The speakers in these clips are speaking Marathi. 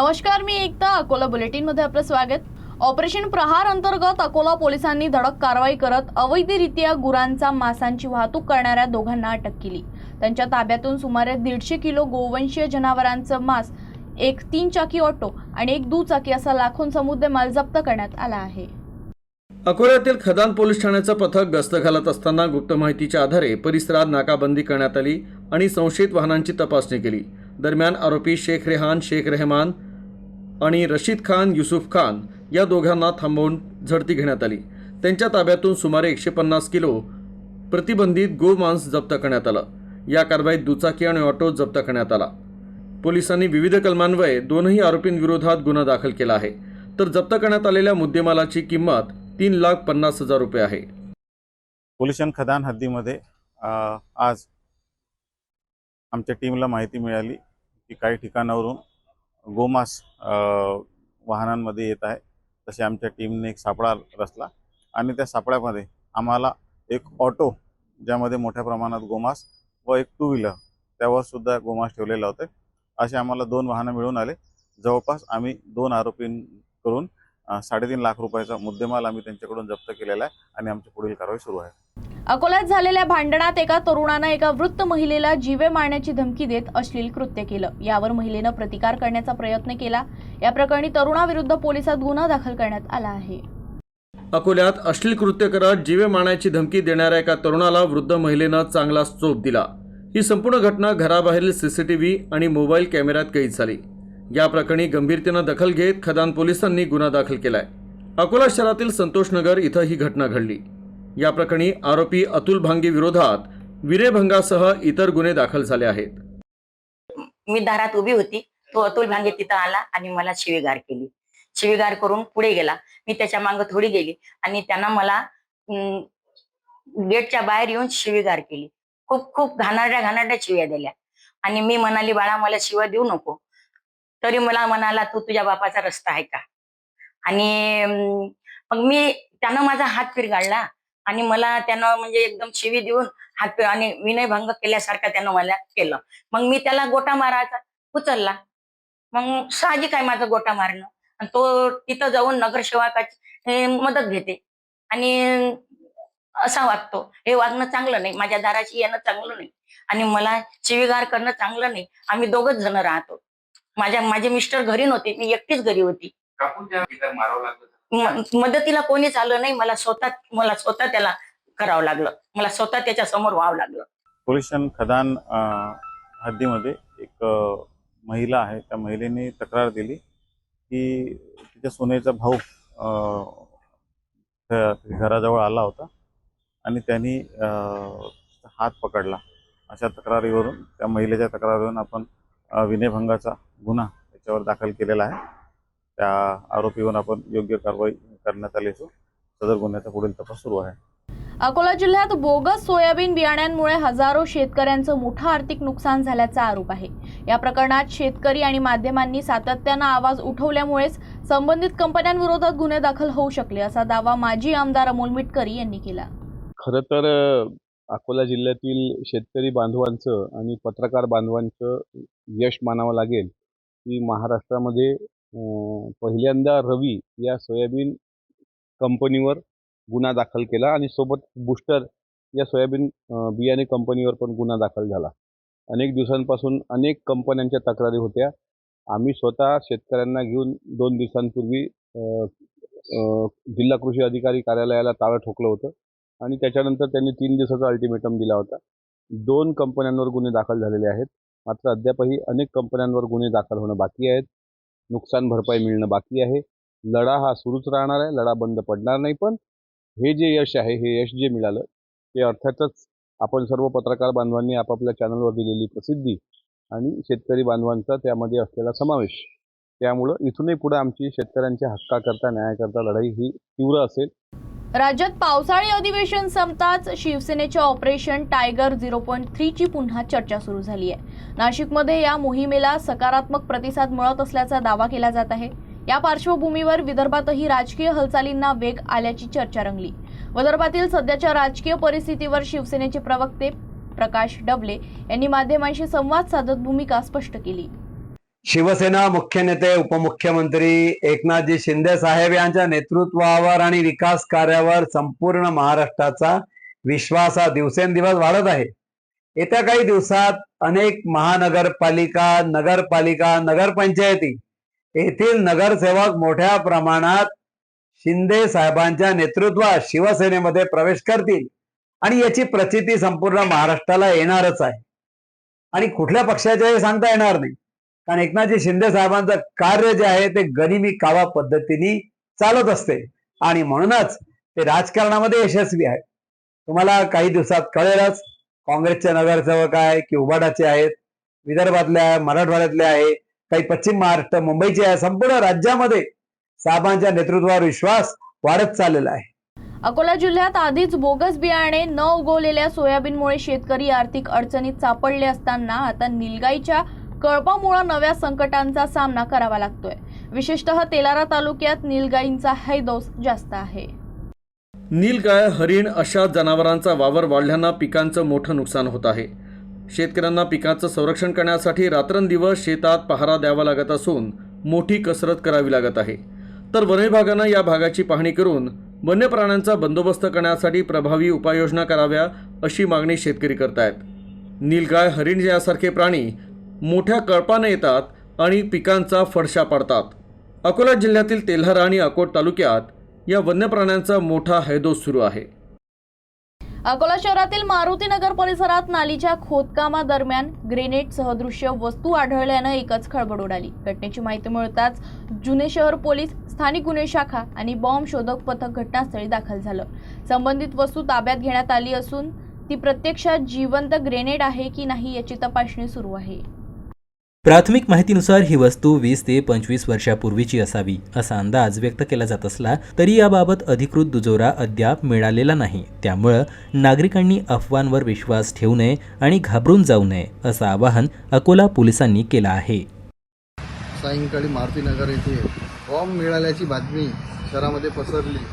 नमस्कार, मी एकता. अकोला बुलेटिन मध्ये आपलं स्वागत. ऑपरेशन प्रहार अंतर्गत अकोला पोलिसांनी धडक कारवाई करत अवैधरित्या गुरांचा मांसाची वाहतूक करणाऱ्या दोघांना अटक केली. त्यांच्या ताब्यातून सुमारे 150 किलो गोवंशीय जनावरांचं मांस, एक 3 चाकी ऑटो आणि एक दुचाकी असा लाखोंचा मुद्देमाल जप्त करण्यात आला आहे. अकोल्यातील खदान पोलीस ठाण्याचं पथक गस्त घालत असताना गुप्त माहितीच्या आधारे परिसरात नाकाबंदी करण्यात आली आणि संशयित वाहनांची तपासणी केली. दरम्यान आरोपी शेख रेहान, शेख रहमान आणि रशीद खान, युसुफ खान या दोघांना थांबवून झडती घेण्यात आली. त्यांच्या ताब्यातून सुमारे 150 किलो प्रतिबंधित गोमांस जप्त करण्यात आलं. या कारवाईत दुचाकी आणि ऑटो जप्त करण्यात आला. पोलिसांनी विविध कलमान्वये दोनही आरोपींविरोधात गुन्हा दाखल केला आहे. तर जप्त करण्यात आलेल्या मुद्देमालाची किंमत 3,50,000 रुपये आहे. पोलीस स्टेशन खदान हद्दीमध्ये आज आमच्या टीमला माहिती मिळाली की काही ठिकाणावरून गोमांस वाहनांमध्ये येत आहे. तसे आमच्या टीमने एक सापळा रचला आणि त्या सापळ्यामध्ये आम्हाला एक ऑटो ज्यामध्ये मोठ्या प्रमाणात गोमांस व एक 2 व्हीलर त्यावर सुद्धा गोमांस ठेवलेला होते. असे आम्हाला 2 वाहनं मिळून आले. जवळपास आम्ही 2 आरोपींकडून 3.5 लाख रुपयाचा मुद्देमाल आम्ही त्यांच्याकडून जप्त केलेला आहे आणि आमची पुढील कारवाई सुरू आहे. अकोल्यात झालेल्या भांडणात एका तरुणानं एका वृद्ध महिलेला जीवे मारण्याची धमकी देत अश्लील कृत्य केलं. यावर महिलेनं प्रतिकार करण्याचा प्रयत्न केला. या प्रकरणी तरुणाविरुद्ध पोलिसात गुन्हा दाखल करण्यात आला आहे. अकोल्यात अश्लील कृत्य करत जीवे मारण्याची धमकी देणाऱ्या एका तरुणाला वृद्ध महिलेनं चांगलाच चोप दिला. ही संपूर्ण घटना घराबाहेरील CCTV आणि मोबाईल कॅमेऱ्यात कैद झाली. या प्रकरणी गंभीरतेनं दखल घेत खदान पोलिसांनी गुन्हा दाखल केलाय. अकोला शहरातील संतोषनगर इथं ही घटना घडली. या प्रकरणी आरोपी अतुल भांगे विरोधात विरेभंगासह इतर गुन्हे दाखल झाले आहेत. मी दारात उभी होती. तो अतुल भांगे तिथं आला आणि मला शिवीगाळ केली. शिवीगाळ करून पुढे गेला. मी त्याच्या मागे थोडी गेली आणि त्यानं मला गेटच्या बाहेर येऊन शिवीगाळ केली. खूप घाणारड्या शिव्या दिल्या आणि मी म्हणाली, बाळा मला शिव्या देऊ नको. तरी मला म्हणाला, तू तुझ्या बापाचा रस्ता आहे का? आणि मग मी त्यानं माझा हात फिरगाळला आणि मला त्यानं म्हणजे एकदम शिवी देऊन हात आणि विनयभंग केल्यासारखा त्यानं मला केलं. मग मी त्याला गोटा मारायचा उचलला. मग साहजिक आहे माझं गोटा मारणं. आणि तो तिथं जाऊन नगरसेवकाची मदत घेते आणि असा वागतो. हे वागणं चांगलं नाही. माझ्या दाराशी येणं चांगलं नाही आणि मला शिवीगाळ करणं चांगलं नाही. आम्ही दोघच जण राहतो. माझे मिस्टर घरी नव्हते. मी एकटीच घरी होती. मदतीला कोणीच आलं नाही. मला स्वतः त्याला करावं लागलं. मला स्वतः त्याच्या समोर व्हावं लागलं. पोलीस स्टेशन खदान हद्दीमध्ये एक महिला आहे. त्या महिलेने तक्रार दिली की तिच्या सुनेचा भाऊ घराजवळ आला होता आणि त्यांनी हात पकडला. अशा तक्रारीवरून, त्या महिलेच्या तक्रारीवरून आपण विनयभंगाचा गुन्हा त्याच्यावर दाखल केलेला आहे. त्या आरोपीवर आपण योग्य कारवाई करण्यात आली असून सदर गुन्ह्याचा पुढील तपास सुरू आहे. अकोला जिल्ह्यात बोगस सोयाबीन बियाण्यांमुळे हजारो शेतकऱ्यांचं मोठं आर्थिक नुकसान झाल्याचा आरोप आहे. या प्रकरणात शेतकरी आणि माध्यमांनी सातत्यानं आवाज उठवल्यामुळेच संबंधित कंपन्यांविरोधात गुन्हे दाखल होऊ शकले, असा दावा माजी आमदार अमोल मिटकरी यांनी केला. खरं तर अकोला जिल्ह्यातील शेतकरी बांधवांचं आणि पत्रकार बांधवांचं यश मानावं लागेल की महाराष्ट्रामध्ये पहिल्यांदा रवी या सोयाबीन कंपनीवर गुन्हा दाखल केला आणि सोबत बूस्टर या सोयाबीन बियाणे कंपनीवर पण गुन्हा दाखल झाला. अनेक दिवसांपासून अनेक कंपन्यांच्या तक्रारी होत्या. आम्ही स्वतः शेतकऱ्यांना घेऊन 2 दिवसांपूर्वी जिल्हा कृषी अधिकारी कार्यालयाला टाळं ठोकलं होतं आणि त्याच्यानंतर त्यांनी 3 दिवसाचा अल्टिमेटम दिला होता. 2 कंपन्यांवर गुन्हे दाखल झालेले आहेत. मात्र अद्यापही अनेक कंपन्यांवर गुन्हे दाखल होणं बाकी आहेत. नुकसान भरपाई मिळणं बाकी आहे. लढा हा सुरूच राहणार आहे. लढा बंद पडणार नाही. पण हे जे यश आहे, हे यश जे मिळालं ते अर्थातच आपण सर्व पत्रकार बांधवांनी आपापल्या चॅनलवर दिलेली प्रसिद्धी आणि शेतकरी बांधवांचा त्यामध्ये असलेला समावेश, त्यामुळं इथूनही पुढे आमची शेतकऱ्यांच्या हक्काकरता, न्यायाकरता लढाई ही तीव्र असेल. राज्यात पावसाळी अधिवेशन संपताच शिवसेनेच्या ऑपरेशन टायगर 0.3 ची पुन्हा चर्चा सुरू झाली आहे. नाशिकमध्ये या मोहिमेला सकारात्मक प्रतिसाद मिळत असल्याचा दावा केला जात आहे. या पार्श्वभूमीवर विदर्भातही राजकीय हालचालींना वेग आल्याची चर्चा रंगली. विदर्भातील सध्याच्या राजकीय परिस्थितीवर शिवसेनेचे प्रवक्ते प्रकाश डबले यांनी माध्यमांशी संवाद साधत भूमिका स्पष्ट केली. शिवसेना मुख्य नेते उपमुख्यमंत्री एकनाथजी शिंदे साहेब यांच्या नेतृत्वावर आणि विकास कार्यावर संपूर्ण महाराष्ट्राचा विश्वास हा दिवसेंदिवस वाढत आहे. येत्या काही दिवसात अनेक महानगरपालिका, नगरपालिका, नगरपंचायती येथील नगरसेवक मोठ्या प्रमाणात शिंदे साहेबांच्या नेतृत्वात शिवसेनेमध्ये प्रवेश करतील आणि याची प्रचिती संपूर्ण महाराष्ट्राला येणारच आहे. आणि कुठल्या पक्षाचे हे सांगता येणार नाही, कारण एकनाथजी शिंदे साहेबांचं कार्य जे आहे ते गनिमी कावा पद्धतीने चालत असते आणि म्हणूनच ते राजकारणामध्ये यशस्वी आहे. तुम्हाला काही दिवसात कळेलच, काँग्रेसचे नगरसेवक आहे की उबाडाचे आहेत, विदर्भातले आहे, मराठवाड्यातले आहे, काही पश्चिम महाराष्ट्र, मुंबईचे आहे, संपूर्ण राज्यामध्ये साहेबांच्या नेतृत्वावर विश्वास वाढत चाललेला आहे. अकोला जिल्ह्यात आधीच बोगस बियाणे न उगवलेल्या सोयाबीनमुळे शेतकरी आर्थिक अडचणीत सापडले असताना आता निलगाईच्या कळपामुळे नव्या संकटांचा सामना करावा लागतोय. विशेषतः तेलारा तालुक्यात निलगाईंचा हैदोस जास्त आहे. नीलगाय, हरिण अशा जनावरांचा वावर वाढल्यानं पिकांचं मोठं नुकसान होत आहे. शेतकऱ्यांना पिकांचं संरक्षण करण्यासाठी रात्रंदिवस शेतात पहारा द्यावा लागत असून मोठी कसरत करावी लागत आहे. तर वन विभागानं या भागाची पाहणी करून वन्य प्राण्यांचा बंदोबस्त करण्यासाठी प्रभावी उपाययोजना कराव्या अशी मागणी शेतकरी करतायत. नीलगाय, हरिण यासारखे प्राणी मोठ्या कळपाने येतात आणि पिकांचा फडशा पाडतात. अकोला जिल्ह्यातील तेल्हारा आणि अकोट तालुक्यात या वन्य प्राण्यांचा मोठा हैदोस सुरू आहे. अकोला शहरातील मारुती नगर परिसरात नालीच्या खोदकामादरम्यान ग्रेनेड सदृश्य वस्तू आढळल्यानं एकच खळबळ उडाली. घटनेची माहिती मिळताच जुने शहर पोलीस, स्थानिक गुन्हे शाखा आणि बॉम्ब शोधक पथक घटनास्थळी दाखल झालं. संबंधित वस्तू ताब्यात घेण्यात आली असून ती प्रत्यक्षात जिवंत ग्रेनेड आहे की नाही याची तपासणी सुरू आहे. प्राथमिक माहितीनुसार ही वस्तू 20 ते 25 वर्षापूर्वीची असावी असा अंदाज व्यक्त केला जात असला तरी याबाबत अधिकृत दुजोरा अद्याप मिळालेला नाही. त्यामुळं नागरिकांनी अफवांवर विश्वास ठेवू नये आणि घाबरून जाऊ नये असं आवाहन अकोला पोलिसांनी केलं आहे. सायंकाळी मारुतीनगर येथे बॉम्ब मिळाल्याची बातमी शहरामध्ये पसरली.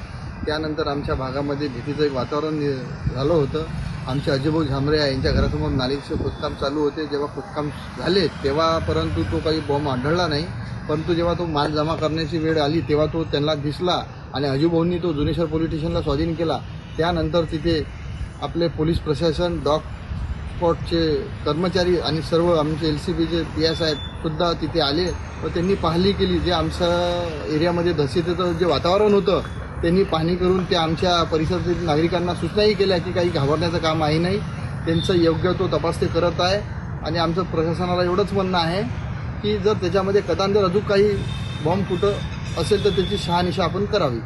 त्यानंतर आमच्या भागामध्ये भीतीचं एक वातावरण झालं होतं. आमचे अजयभाऊ झांबरे यांच्या घरासमोर नालीचे खोदकाम चालू होते. जेव्हा खोदकाम झाले तेव्हा परंतु तो काही बॉम्ब आढळला नाही. परंतु जेव्हा तो माल जमा करण्याची वेळ आली तेव्हा तो त्यांना दिसला आणि अजयभाऊंनी तो जुनेश्वर पोलीस स्टेशनला स्वाधीन केला. त्यानंतर तिथे आपले पोलीस प्रशासन, डॉग स्पॉटचे कर्मचारी आणि सर्व आमचे LCBचे PS साहेबसुद्धा तिथे आले व त्यांनी पाहणी केली. जे आमच्या एरियामध्ये दहशतीचं जे वातावरण होतं त्यांनी पाहणी करून त्या आमच्या परिसरातील नागरिकांना सूचनाही केल्या की काही घाबरण्याचं काम आहे नाही. त्यांचं योग्य तो तपास ते करत आहे आणि आमचं प्रशासनाला एवढंच म्हणणं आहे की जर त्याच्यामध्ये कदाचित अजून काही बॉम्ब कुठं असेल तर त्याची शहानिशा आपण करावी.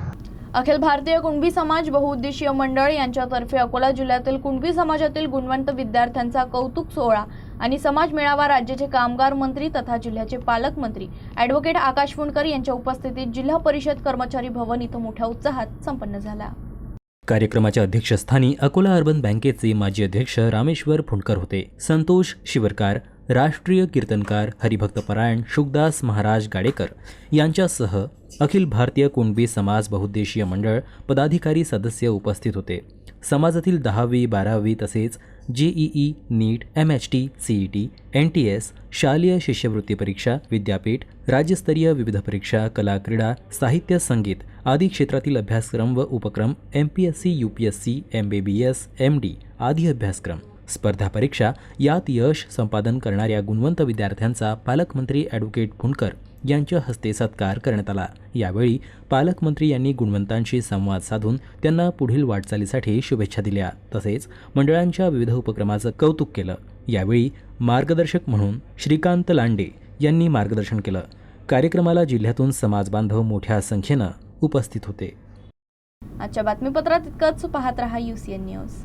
अखिल भारतीय कुणबी समाज बहुउद्देशीय मंडळ यांच्यातर्फे अकोला जिल्ह्यातील कुणबी समाजातील गुणवंत विद्यार्थ्यांचा कौतुक सोहळा आणि समाज मेळावा राज्याचे कामगार मंत्री तथा जिल्ह्याचे पालकमंत्री ॲडव्होकेट आकाश फुंडकर यांच्या उपस्थितीत जिल्हा परिषद कर्मचारी भवन इथं मोठ्या उत्साहात संपन्न झाला. कार्यक्रमाच्या अध्यक्षस्थानी अकोला अर्बन बँकेचे माजी अध्यक्ष रामेश्वर फुंडकर होते. संतोष शिवरकार, राष्ट्रीय कीर्तनकार हरिभक्तपरायण शुकदास महाराज गाडेकर यांच्यासह अखिल भारतीय कुणबी समाज बहुउद्देशीय मंडळ पदाधिकारी सदस्य उपस्थित होते. समाजातील 10वी, 12वी तसेच JEE, नीट, MHT, CET, NTS, शालेय शिष्यवृत्ती परीक्षा, विद्यापीठ, राज्यस्तरीय विविध परीक्षा, कला, क्रीडा, साहित्य, संगीत आदी क्षेत्रातील अभ्यासक्रम व उपक्रम, MPSC, UPSC, MBBS, MD आदी अभ्यासक्रम, स्पर्धा परीक्षा यात यश संपादन करणाऱ्या गुणवंत विद्यार्थ्यांचा पालकमंत्री ॲडव्होकेट फुंडकर यांच्या हस्ते सत्कार करण्यात आला. यावेळी पालकमंत्री यांनी गुणवंतांशी संवाद साधून त्यांना पुढील वाटचालीसाठी शुभेच्छा दिल्या. तसेच मंडळांच्या विविध उपक्रमाचं कौतुक केलं. यावेळी मार्गदर्शक म्हणून श्रीकांत लांडे यांनी मार्गदर्शन केलं. कार्यक्रमाला जिल्ह्यातून समाजबांधव मोठ्या संख्येनं उपस्थित होते. आजच्या बातमीपत्रात इतकंच. पाहत रहा UCN न्यूज.